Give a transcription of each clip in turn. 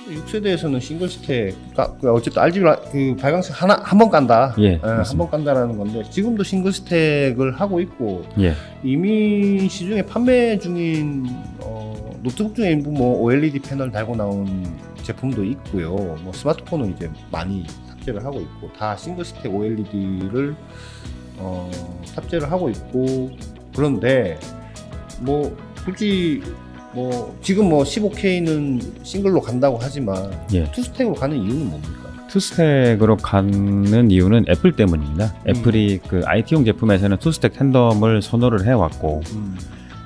6세대에서는 싱글 스택, 어쨌든 RGB 그 발광석 하나 한 번 깐다. 예, 한 번 깐다라는 건데 지금도 싱글 스택을 하고 있고 예, 이미 시중에 판매 중인 노트북 중에 일부 뭐 OLED 패널 달고 나온 제품도 있고요. 뭐 스마트폰은 이제 많이 탑재를 하고 있고 다 싱글 스택 OLED를 탑재를 하고 있고 그런데 뭐 굳이 뭐 지금 뭐 15K는 싱글로 간다고 하지만 예. 투스택으로 가는 이유는 뭡니까? 투스택으로 가는 이유는 애플 때문입니다. 애플이 그 IT용 제품에서는 투스택 텐덤을 선호를 해왔고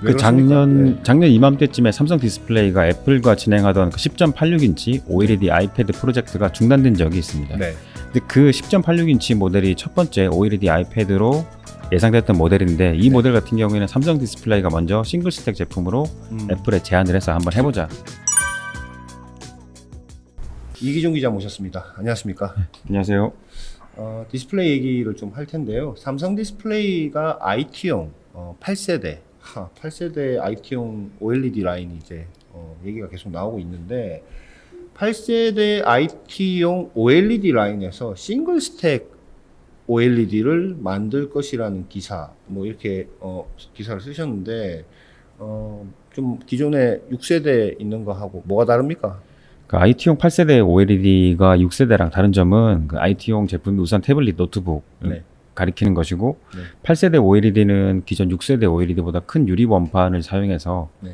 왜 그 그렇습니까? 작년 이맘때쯤에 삼성 디스플레이가 애플과 진행하던 그 10.86인치 OLED 아이패드 프로젝트가 중단된 적이 있습니다. 네. 근데 그 10.86인치 모델이 첫 번째 OLED 아이패드로 예상됐던 모델인데 이 모델 같은 경우에는 삼성 디스플레이가 먼저 싱글 스택 제품으로 애플에 제안을 해서 한번 해보자. 이기종 기자 모셨습니다. 안녕하십니까? 안녕하세요. 디스플레이 얘기를 좀 할 텐데요. 삼성 디스플레이가 IT용 8세대 8세대 IT용 OLED 라인이 이제 얘기가 계속 나오고 있는데 8세대 IT용 OLED 라인에서 싱글 스택 OLED를 만들 것이라는 기사 뭐 이렇게 기사를 쓰셨는데 좀 기존에 6세대 있는 거하고 뭐가 다릅니까? 그 IT용 8세대 OLED가 6세대랑 다른 점은 그 IT용 제품이 우선 태블릿 노트북 네. 가리키는 것이고 네. 8세대 OLED는 기존 6세대 OLED보다 큰 유리 원판을 사용해서 네.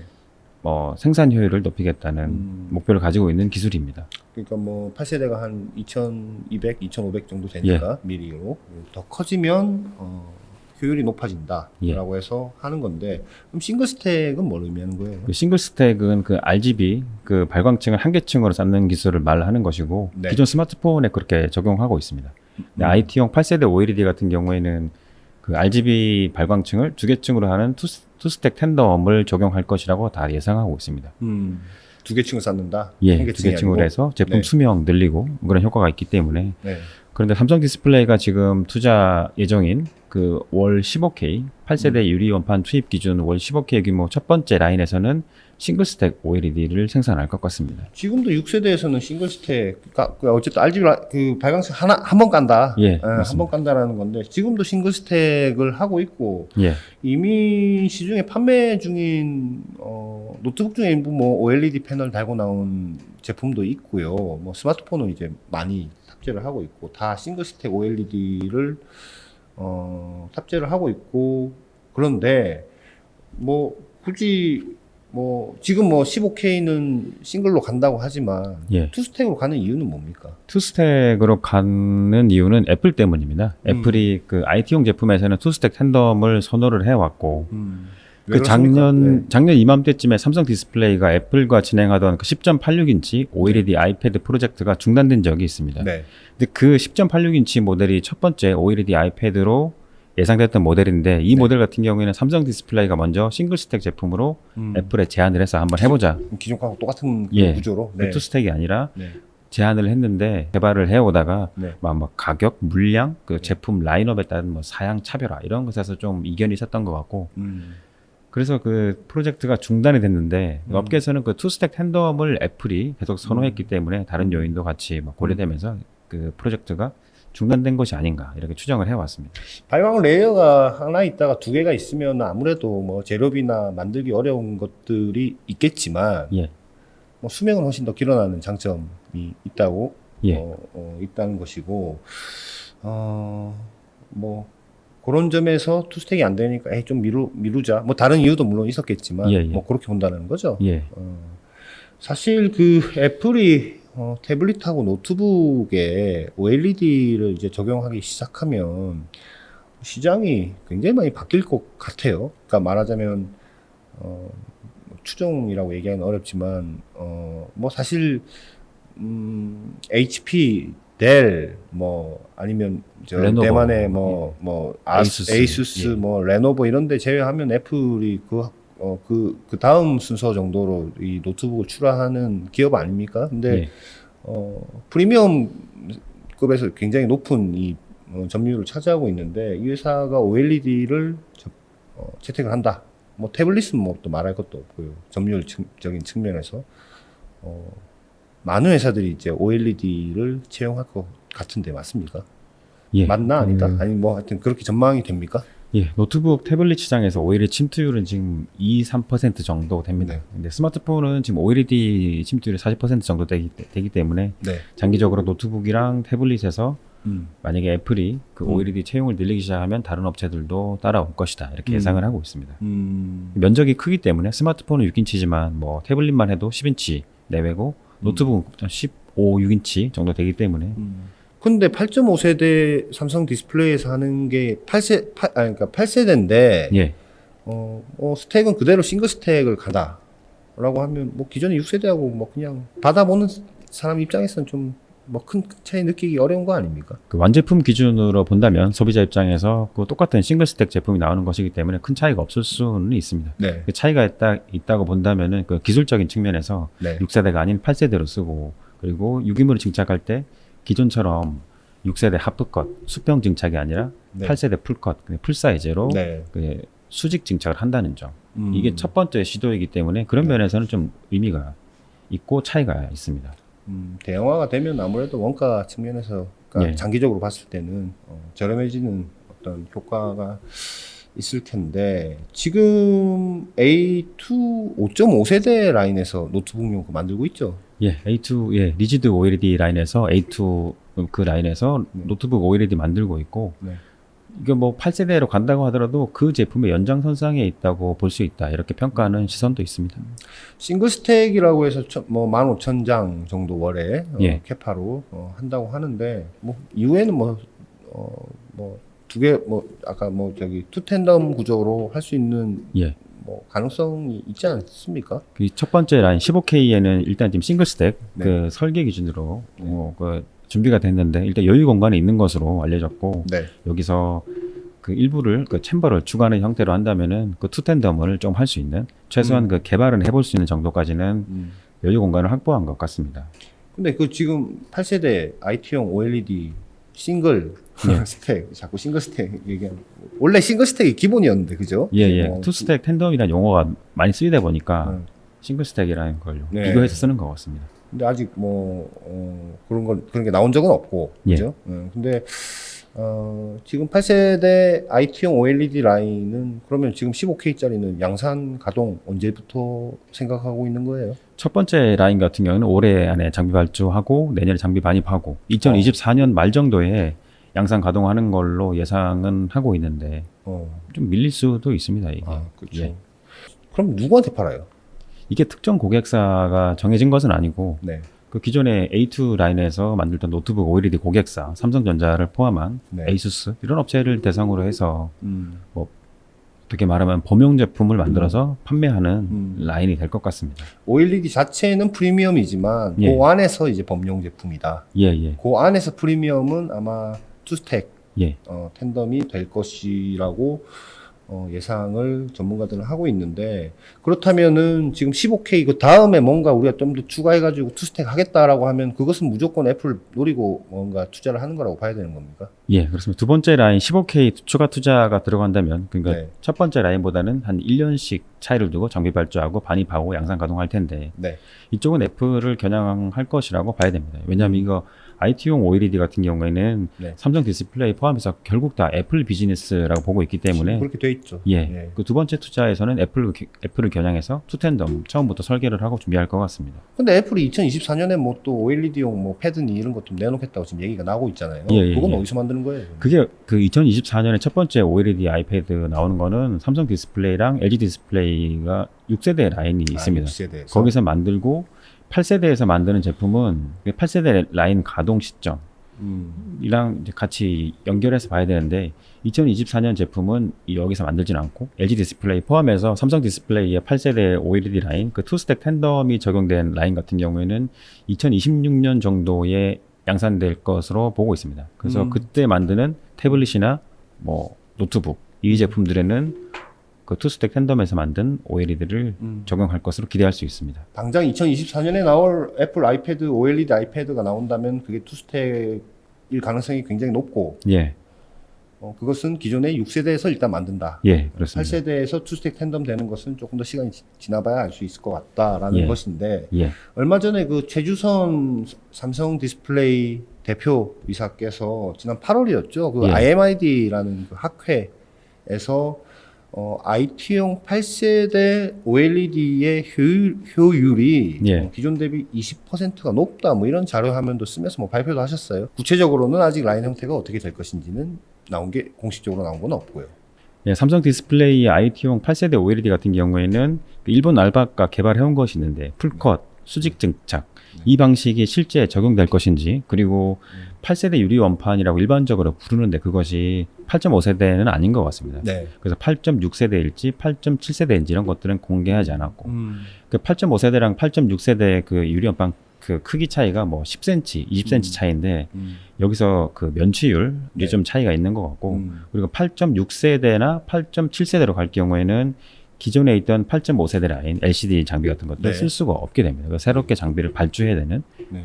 생산 효율을 높이겠다는 목표를 가지고 있는 기술입니다. 그러니까 뭐 8세대가 한 2200, 2500 정도 되니까 미리로 더 커지면 효율이 높아진다라고 해서 하는 건데 그럼 싱글 스택은 뭘 의미하는 거예요? 그 싱글 스택은 그 RGB 그 발광층을 한 개층으로 쌓는 기술을 말하는 것이고 네. 기존 스마트폰에 그렇게 적용하고 있습니다. 근데 IT용 8세대 OLED 같은 경우에는 그 RGB 발광층을 두 개층으로 하는 투스택 텐덤을 적용할 것이라고 다 예상하고 있습니다. 두 개층을 쌓는다? 예, 한 두 개층이 개층으로 아니고? 해서 제품 네. 수명 늘리고 그런 효과가 있기 때문에 네. 그런데 삼성 디스플레이가 지금 투자 예정인 그 월 15K 8세대 유리 원판 투입 기준 월 15K 규모 첫 번째 라인에서는 싱글 스택 OLED를 생산할 것 같습니다. 지금도 6세대에서는 싱글 스택, 어쨌든 RGB 그 발광석 한 번 깐다. 예, 한 번 깐다라는 건데 지금도 싱글 스택을 하고 있고 예, 이미 시중에 판매 중인 노트북 중에 일부 뭐 OLED 패널 달고 나온 제품도 있고요. 뭐 스마트폰은 이제 많이 탑재를 하고 있고 다 싱글 스택 OLED를 탑재를 하고 있고 그런데 뭐 굳이 뭐 지금 뭐 15K는 싱글로 간다고 하지만 예. 투스택으로 가는 이유는 뭡니까? 투스택으로 가는 이유는 애플 때문입니다. 애플이 그 IT용 제품에서는 투스택 텐덤을 선호를 해왔고 왜 그 그렇습니까? 작년 이맘때쯤에 삼성 디스플레이가 애플과 진행하던 그 10.86인치 OLED 아이패드 프로젝트가 중단된 적이 있습니다. 네. 근데 그 10.86인치 모델이 첫 번째 OLED 아이패드로 예상됐던 모델인데 이 모델 같은 경우에는 삼성 디스플레이가 먼저 싱글 스택 제품으로 애플에 제안을 해서 한번 해보자. 기존 거하고 똑같은 예. 구조로. 그 투스택이 아니라 네. 제안을 했는데 개발을 해오다가 네. 막 가격, 물량, 그 제품 라인업에 따른 뭐 사양 차별화 이런 것에서 좀 이견이 있었던 것 같고 그래서 그 프로젝트가 중단이 됐는데 업계에서는 그 투스택 텐덤을 애플이 계속 선호했기 때문에 다른 요인도 같이 막 고려되면서 그 프로젝트가 중단된 것이 아닌가 이렇게 추정을 해왔습니다. 발광 레이어가 하나 있다가 두 개가 있으면 아무래도 뭐 재료비나 만들기 어려운 것들이 있겠지만 예, 뭐 수명은 훨씬 더 길어나는 장점이 있다고 예. 있다는 것이고 뭐 그런 점에서 투스택이 안 되니까 좀 미루자 뭐 다른 이유도 물론 있었겠지만 예, 예. 뭐 그렇게 본다는 거죠. 예, 사실 그 애플이 태블릿하고 노트북에 OLED를 이제 적용하기 시작하면 시장이 굉장히 많이 바뀔 것 같아요. 그러니까 말하자면 추정이라고 얘기하기는 어렵지만 뭐 사실 HP, 델, 뭐 아니면 레노버, 대만의 뭐 에이수스, 예. 뭐 레노버 이런데 제외하면 애플이 그 다음 순서 정도로 이 노트북을 출하하는 기업 아닙니까? 근데 예. 프리미엄급에서 굉장히 높은 이 점유율을 차지하고 있는데 이 회사가 OLED를 채택을 한다. 뭐 태블릿은 뭐 또 말할 것도 없고요. 점유율적인 측면에서 많은 회사들이 이제 OLED를 채용할 것 같은데 맞습니까? 예. 맞나 아니다? 아니 뭐 하여튼 그렇게 전망이 됩니까? 예, 노트북, 태블릿 시장에서 OLED 침투율은 지금 3% 정도 됩니다. 네. 근데 스마트폰은 지금 OLED 침투율이 40% 정도 되기 때문에 네. 장기적으로 노트북이랑 태블릿에서 만약에 애플이 그 OLED 채용을 늘리기 시작하면 다른 업체들도 따라올 것이다. 이렇게 예상을 하고 있습니다. 면적이 크기 때문에 스마트폰은 6인치지만 뭐 태블릿만 해도 10인치 내외고 노트북은 15, 6인치 정도 되기 때문에 근데 8.5세대 삼성 디스플레이에서 하는 게 8세대인데 예. 스택은 그대로 싱글 스택을 간다라고 하면 뭐 기존의 6세대하고 뭐 그냥 받아보는 사람 입장에서는 좀 뭐 큰 차이 느끼기 어려운 거 아닙니까? 그 완제품 기준으로 본다면 소비자 입장에서 그 똑같은 싱글 스택 제품이 나오는 것이기 때문에 큰 차이가 없을 수는 있습니다. 네. 그 차이가 있다고 본다면은 그 기술적인 측면에서 네. 6세대가 아닌 8세대로 쓰고 그리고 유기물을 증착할 때 기존처럼 6세대 하프컷 수평 증착이 아니라 네. 8세대 풀컷 풀 사이즈로 네. 그 수직 증착을 한다는 점. 이게 첫 번째 시도이기 때문에 그런 면에서는 좀 의미가 있고 차이가 있습니다. 대형화가 되면 아무래도 원가 측면에서 그러니까 예. 장기적으로 봤을 때는 저렴해지는 어떤 효과가 있을 텐데 지금 A2 5.5세대 라인에서 노트북용 만들고 있죠. 예, A2 예, 리지드 OLED 라인에서 A2 그 라인에서 노트북 OLED 만들고 있고 네. 이게 뭐 8세대로 간다고 하더라도 그 제품의 연장선상에 있다고 볼 수 있다. 이렇게 평가하는 시선도 있습니다. 싱글 스택이라고 해서 뭐 15,000장 정도 월에 예. 캐파로 한다고 하는데 뭐 이후에는 뭐 두 개 뭐 아까 뭐 저기 투 텐덤 구조로 할 수 있는 예. 뭐 가능성이 있지 않습니까? 그 첫 번째 라인 15K에는 일단 지금 싱글 스택 네. 그 설계 기준으로 그 준비가 됐는데 일단 여유 공간이 있는 것으로 알려졌고 네. 여기서 그 일부를 그 챔버를 주가는 형태로 한다면은 그 투텐덤을 좀 할 수 있는 최소한 그 개발은 해볼 수 있는 정도까지는 여유 공간을 확보한 것 같습니다. 근데 그 지금 8세대 IT용 OLED 싱글 스택 자꾸 싱글 스택 얘기하는 원래 싱글 스택이 기본이었는데 그죠? 예예. 투 스택 텐덤이라는 용어가 많이 쓰이다 보니까 네. 싱글 스택이라는 걸 네. 비교해서 쓰는 것 같습니다. 근데 아직 그런 게 나온 적은 없고 예. 그죠? 근데 지금 8세대 IT용 OLED 라인은 그러면 지금 15K짜리는 양산 가동 언제부터 생각하고 있는 거예요? 첫 번째 라인 같은 경우는 올해 안에 장비 발주하고 내년에 장비 반입하고 2024년 말 정도에 양산 가동하는 걸로 예상은 하고 있는데 좀 밀릴 수도 있습니다. 이게. 그렇죠. 예. 그럼 누구한테 팔아요? 이게 특정 고객사가 정해진 것은 아니고 네. 그 기존의 A2 라인에서 만들던 노트북 OLED 고객사 삼성전자를 포함한 네. 에이수스 이런 업체를 대상으로 해서 뭐 어떻게 말하면 범용 제품을 만들어서 판매하는 라인이 될 것 같습니다. OLED 자체는 프리미엄이지만 예. 그 안에서 이제 범용 제품이다. 예예. 그 안에서 프리미엄은 아마 투스택 예. 텐덤이 될 것이라고 예상을 전문가들은 하고 있는데 그렇다면은 지금 15K 그 다음에 뭔가 우리가 좀 더 추가해가지고 투스택 하겠다라고 하면 그것은 무조건 애플 노리고 뭔가 투자를 하는 거라고 봐야 되는 겁니까? 예, 그렇습니다. 두 번째 라인 15K 추가 투자가 들어간다면 그러니까 네. 첫 번째 라인보다는 한 1년씩 차이를 두고 장비 발주하고 반입하고 양산 가동할 텐데 네. 이쪽은 애플을 겨냥할 것이라고 봐야 됩니다. 왜냐하면 이거 IT용 OLED 같은 경우에는 네. 삼성 디스플레이 포함해서 결국 다 애플 비즈니스라고 보고 있기 때문에 그렇게 돼 있죠. 예, 네. 그 두 번째 투자에서는 애플을 겨냥해서 투텐덤 처음부터 설계를 하고 준비할 것 같습니다. 근데 애플이 2024년에 뭐 또 OLED용 뭐 패드니 이런 것 좀 내놓겠다고 지금 얘기가 나오고 있잖아요. 예, 그건 예. 어디서 만드는 거예요? 그게 그 2024년에 첫 번째 OLED 아이패드 나오는 거는 삼성 디스플레이랑 LG 디스플레이가 6세대 라인이 있습니다. 6세대에서? 거기서 만들고 8세대에서 만드는 제품은 8세대 라인 가동 시점 이랑 이제 같이 연결해서 봐야 되는데 2024년 제품은 여기서 만들진 않고 LG 디스플레이 포함해서 삼성 디스플레이의 8세대 OLED 라인 그 투스택 텐덤이 적용된 라인 같은 경우에는 2026년 정도에 양산될 것으로 보고 있습니다. 그래서 그때 만드는 태블릿이나 뭐 노트북 이 제품들에는 그 투스택 텐덤에서 만든 OLED를 적용할 것으로 기대할 수 있습니다. 당장 2024년에 나올 애플 아이패드 OLED 아이패드가 나온다면 그게 투스택일 가능성이 굉장히 높고 예. 그것은 기존의 6세대에서 일단 만든다. 예, 그렇습니다. 8세대에서 투스택 텐덤 되는 것은 조금 더 시간이 지나봐야 알 수 있을 것 같다라는 예. 것인데 예. 얼마 전에 그 최주선 삼성 디스플레이 대표이사께서 지난 8월이었죠. 그 예. IMID라는 그 학회에서 IT용 8세대 OLED의 효율이 예. 기존 대비 20%가 높다. 뭐 이런 자료 화면도 쓰면서 뭐 발표도 하셨어요. 구체적으로는 아직 라인 형태가 어떻게 될 것인지는 공식적으로 나온 건 없고요. 예, 삼성 디스플레이 IT용 8세대 OLED 같은 경우에는 그 일본 알바가 개발해온 것이 있는데 풀컷, 수직 증착 이 방식이 실제 적용될 것인지, 그리고 8세대 유리 원판이라고 일반적으로 부르는데 그것이 8.5세대는 아닌 것 같습니다. 네. 그래서 8.6세대일지 8.7세대인지 이런 것들은 공개하지 않았고 그 8.5세대랑 8.6세대 그 유리 원판 그 크기 차이가 뭐 10cm, 20cm 차이인데 여기서 그 면취율이 네. 좀 차이가 있는 것 같고, 그리고 8.6세대나 8.7세대로 갈 경우에는 기존에 있던 8.5세대 라인 LCD 장비 같은 것들 네. 쓸 수가 없게 됩니다. 그래서 새롭게 장비를 발주해야 되는. 네.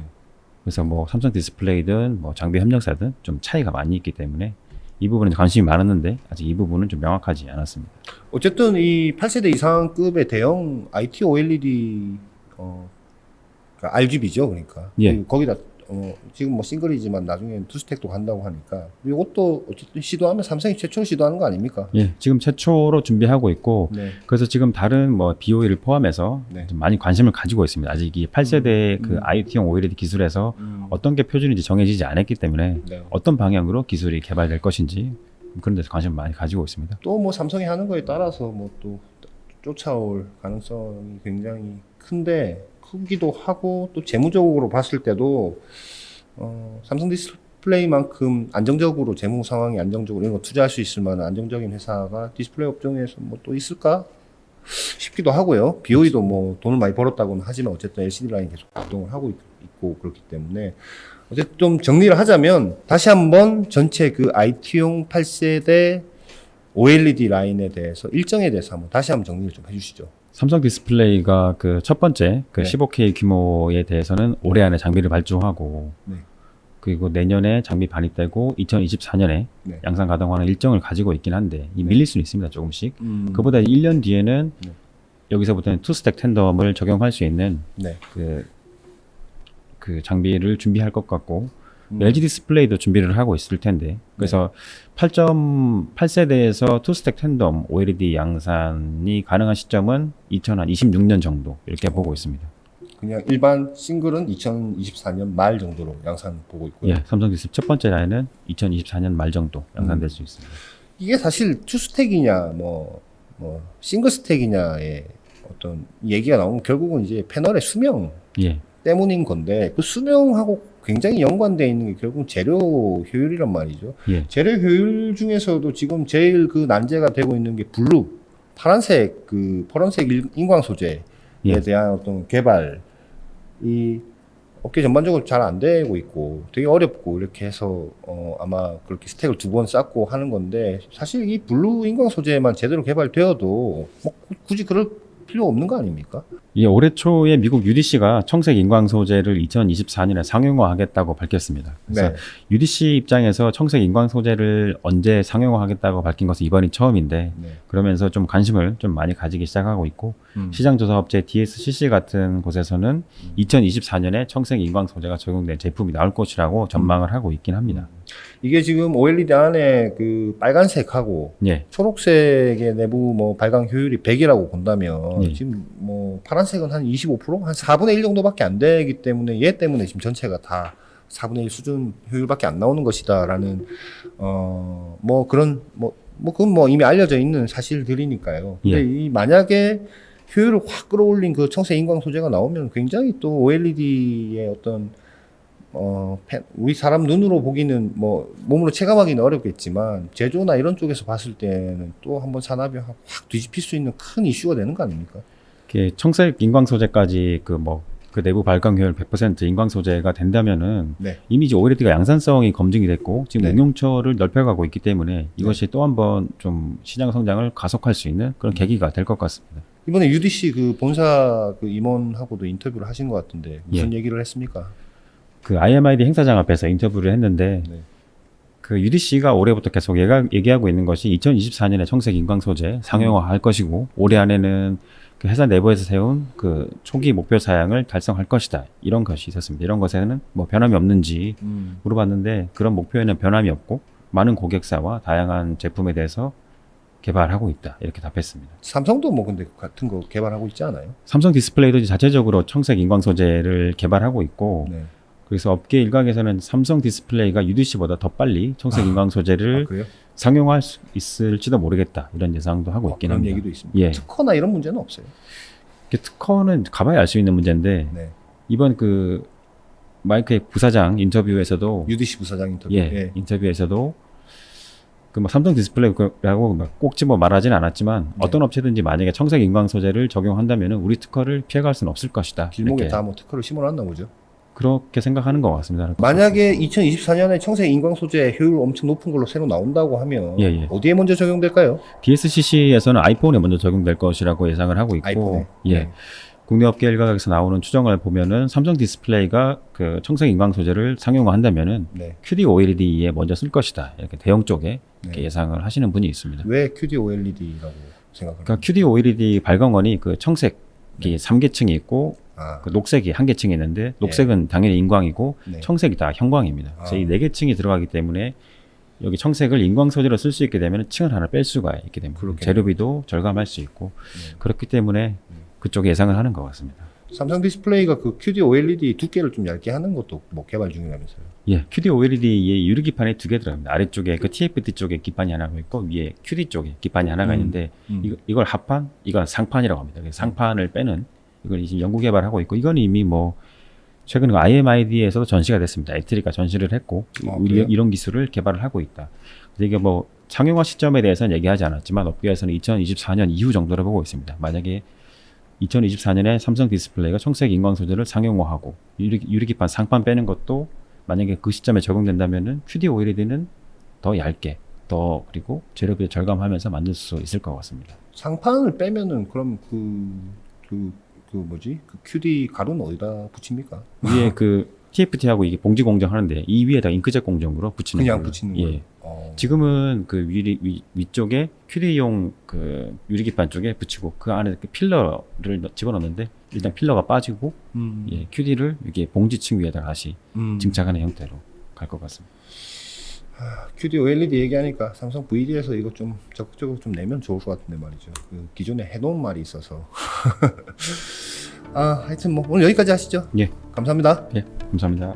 그래서 뭐 삼성 디스플레이든 뭐 장비 협력사든 좀 차이가 많이 있기 때문에 이 부분에 관심이 많았는데 아직 이 부분은 좀 명확하지 않았습니다. 어쨌든 이 8세대 이상급의 대형 IT OLED 그러니까 RGB죠, 그러니까. 예. 거기다 지금 뭐 싱글이지만 나중엔 투스택도 간다고 하니까 이것도 어쨌든 시도하면 삼성이 최초로 시도하는 거 아닙니까? 예, 지금 최초로 준비하고 있고, 네. 그래서 지금 다른 뭐 BOE를 포함해서 네. 좀 많이 관심을 가지고 있습니다. 아직 이 8세대 그 IT용 OLED 기술에서 어떤 게 표준인지 정해지지 않았기 때문에 네. 어떤 방향으로 기술이 개발될 것인지 그런 데서 관심을 많이 가지고 있습니다. 또 뭐 삼성이 하는 거에 따라서 뭐 또 쫓아올 가능성이 굉장히 큰데 크기도 하고 또 재무적으로 봤을 때도 삼성 디스플레이만큼 안정적으로 재무 상황이 안정적으로 이런 거 투자할 수 있을 만한 안정적인 회사가 디스플레이 업종에서 뭐 또 있을까 싶기도 하고요. BOE도 뭐 돈을 많이 벌었다고는 하지만 어쨌든 LCD 라인 계속 활동을 하고 있고 그렇기 때문에 어쨌든 좀 정리를 하자면 다시 한번 전체 그 IT용 8세대 OLED 라인에 대해서 일정에 대해서 다시 한번 정리를 좀 해주시죠. 삼성 디스플레이가 그 첫 번째 그 네. 15K 규모에 대해서는 올해 안에 장비를 발주하고, 네. 그리고 내년에 장비 반입되고 2024년에 네. 양산 가동하는 일정을 가지고 있긴 한데 이 밀릴 수는 있습니다, 조금씩. 그보다 1년 뒤에는 네. 여기서부터는 투스택 텐덤을 적용할 수 있는 네. 그 장비를 준비할 것 같고, LG 디스플레이도 준비를 하고 있을 텐데, 그래서 8.8세대에서 투스택 텐덤 OLED 양산이 가능한 시점은 2026년 정도 이렇게 보고 있습니다. 그냥 일반 싱글은 2024년 말 정도로 양산 보고 있고요. 예, 삼성 디스플레이 첫 번째 라인은 2024년 말 정도 양산될 수 있습니다. 이게 사실 투스택이냐 뭐 싱글 스택이냐의 어떤 얘기가 나오면 결국은 이제 패널의 수명 예, 때문인 건데 그 수명하고 굉장히 연관되어 있는 게 결국 재료 효율이란 말이죠. 예, 재료 효율 중에서도 지금 제일 그 난제가 되고 있는 게 블루, 파란색 파란색 인광 소재에 예. 대한 어떤 개발이 업계 전반적으로 잘 안 되고 있고 되게 어렵고 이렇게 해서 아마 그렇게 스택을 2번 쌓고 하는 건데 사실 이 블루 인광 소재만 제대로 개발되어도 뭐 굳이 그럴 필요 없는 거 아닙니까? 예, 올해 초에 미국 UDC가 청색 인광 소재를 2024년에 상용화하겠다고 밝혔습니다. 그래서 네. UDC 입장에서 청색 인광 소재를 언제 상용화하겠다고 밝힌 것은 이번이 처음인데, 네. 그러면서 좀 관심을 좀 많이 가지기 시작하고 있고, 시장조사업체 DSCC 같은 곳에서는 2024년에 청색 인광 소재가 적용된 제품이 나올 것이라고 전망을 하고 있긴 합니다. 이게 지금 OLED 안에 그 빨간색하고 예, 초록색의 내부 뭐 발광 효율이 100이라고 본다면 예. 지금 뭐 파란색은 한 25%? 한 4분의 1 정도밖에 안 되기 때문에 얘 때문에 지금 전체가 다 4분의 1 수준 효율밖에 안 나오는 것이다라는 뭐 그런 그건 뭐 이미 알려져 있는 사실들이니까요. 근데 예. 이 만약에 효율을 확 끌어올린 그 청색 인광 소재가 나오면 굉장히 또 OLED의 어떤 우리 사람 눈으로 보기는 뭐 몸으로 체감하기는 어렵겠지만 제조나 이런 쪽에서 봤을 때는 또 한번 산업이 확 뒤집힐 수 있는 큰 이슈가 되는 거 아닙니까? 이렇게 청색 인광 소재까지 그 내부 발광 효율 100% 인광 소재가 된다면은 네. 이미 이제 OLED가 양산성이 검증이 됐고 지금 네. 응용처를 넓혀가고 있기 때문에 이것이 또 한번 좀 시장 성장을 가속할 수 있는 그런 계기가 될 것 같습니다. 이번에 UDC 그 본사 그 임원하고도 인터뷰를 하신 것 같은데 무슨 얘기를 했습니까? 그 IMID 행사장 앞에서 인터뷰를 했는데 네. 그 UDC가 올해부터 계속 얘기하고 있는 것이 2024년에 청색 인광 소재 상용화할 것이고 올해 안에는 그 회사 내부에서 세운 그 초기 목표 사양을 달성할 것이다. 이런 것이 있었습니다. 이런 것에는 뭐 변함이 없는지 물어봤는데 그런 목표에는 변함이 없고 많은 고객사와 다양한 제품에 대해서 개발하고 있다. 이렇게 답했습니다. 삼성도 뭐 근데 같은 거 개발하고 있지 않아요? 삼성 디스플레이도 자체적으로 청색 인광 소재를 개발하고 있고 네. 그래서 업계 일각에서는 삼성 디스플레이가 UDC보다 더 빨리 청색 인광 소재를 그래요? 상용화할 수 있을지도 모르겠다 이런 예상도 하고 있긴 그런 합니다. 얘기도 있습니다. 예. 특허나 이런 문제는 없어요. 특허는 가봐야 알 수 있는 문제인데 네. 이번 그 마이크의 부사장 인터뷰에서도 UDC 부사장 인터뷰. 예, 인터뷰에서도 그 뭐 삼성 디스플레이라고 막 꼭 집어 말하지는 않았지만 어떤 업체든지 만약에 청색 인광 소재를 적용한다면 우리 특허를 피해갈 수는 없을 것이다. 길목에 이렇게 다 뭐 특허를 심어놨나 보죠. 그렇게 생각하는 것 같습니다. 만약에 2024년에 청색 인광 소재 효율 엄청 높은 걸로 새로 나온다고 하면 예. 어디에 먼저 적용될까요? DSCC에서는 아이폰에 먼저 적용될 것이라고 예상을 하고 있고 아이폰에. 예. 네. 국내 업계 일각에서 나오는 추정을 보면은 삼성 디스플레이가 그 청색 인광 소재를 상용화한다면은 네. QD OLED에 먼저 쓸 것이다. 이렇게 대형 쪽에 이렇게 네. 예상을 하시는 분이 있습니다. 왜 QD OLED라고 생각합니까? 그러니까 QD OLED 발광원이 그 청색이 3계층이 있고 아, 그 녹색이 한 계층이 있는데 녹색은 당연히 인광이고 네. 청색이 다 형광입니다. 그래서 아. 이 4계층이 들어가기 때문에 여기 청색을 인광 소재로 쓸 수 있게 되면 층을 하나 뺄 수가 있게 됩니다. 그렇겠네요. 재료비도 절감할 수 있고 그렇기 때문에 그쪽에 예상을 하는 것 같습니다. 삼성 디스플레이가 그 QD OLED 두께를 좀 얇게 하는 것도 뭐 개발 중이라면서요. 예, QD OLED에 유리 기판이 2개 들어갑니다. 아래쪽에 그 TFT 쪽에 기판이 하나 있고 위에 QD 쪽에 기판이 하나가 있는데 이걸 합판, 이건 상판이라고 합니다. 그래서 상판을 빼는 이걸 지금 연구 개발하고 있고 이건 이미 뭐 최근 IMID에서도 전시가 됐습니다. 애트리가 전시를 했고 그래요? 이런 기술을 개발을 하고 있다. 그래서 이게 뭐 상용화 시점에 대해서는 얘기하지 않았지만 업계에서는 2024년 이후 정도로 보고 있습니다. 만약에 2024년에 삼성 디스플레이가 청색 인광 소재를 상용화하고 유리기판 상판 빼는 것도 만약에 그 시점에 적용된다면은 QD OLED는 더 얇게 더 그리고 재료비를 절감하면서 만들 수 있을 것 같습니다. 상판을 빼면은 그럼 그 QD 가루는 어디다 붙입니까? 위에 그 TFT하고 이게 봉지 공정 하는데 이 위에다 잉크젯 공정으로 붙이는 그냥 걸로. 붙이는 예. 거예요. 지금은 그 위쪽에 QD용 그 유리기판 쪽에 붙이고 그 안에 그 필러를 집어넣는데 일단 필러가 빠지고 예, QD를 이게 봉지층 위에다 다시 증착하는 형태로 갈 것 같습니다. QD OLED 얘기하니까 삼성 VD에서 이거 좀 적극적으로 좀 내면 좋을 것 같은데 말이죠. 그 기존에 해놓은 말이 있어서. 하여튼 뭐 오늘 여기까지 하시죠. 예. 감사합니다. 예, 감사합니다.